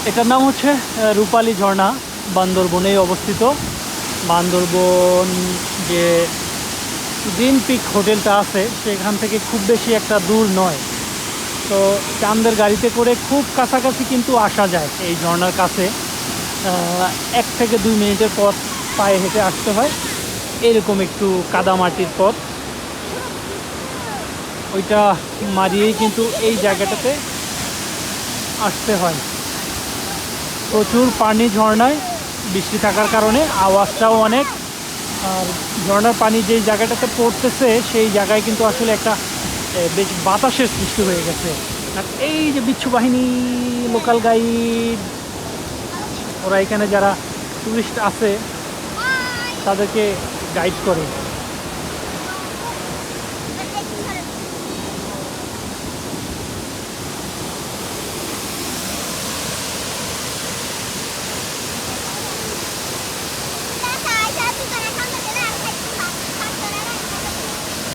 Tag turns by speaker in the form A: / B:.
A: এটার নাম হচ্ছে রূপালী ঝর্ণা, বান্দরবনেই অবস্থিত। বান্দরবন যে গ্রিন পিক হোটেলটা আছে সেখান থেকে খুব বেশি একটা দূর নয়। তো চাঁদের গাড়িতে করে খুব কাছাকাছি কিন্তু আসা যায় এই ঝর্ণার কাছে। 1 থেকে 2 মিনিটের পথ পায়ে হেঁটে আসতে হয়, এরকম একটু কাদামাটির পথ। ওইটা মারিয়েই কিন্তু এই জায়গাটাতে আসতে হয়। প্রচুর পানি ঝর্ণায়, বৃষ্টি থাকার কারণে আওয়াজটাও অনেক। আর ঝর্ণার পানি যেই জায়গাটাতে পড়তেছে সেই জায়গায় কিন্তু আসলে একটা বেশ বাতাসের সৃষ্টি হয়ে গেছে। আর এই যে বিচ্ছু বাহিনী, লোকাল গাইড, ওরা এখানে যারা টুরিস্ট আছে তাদেরকে গাইড করে।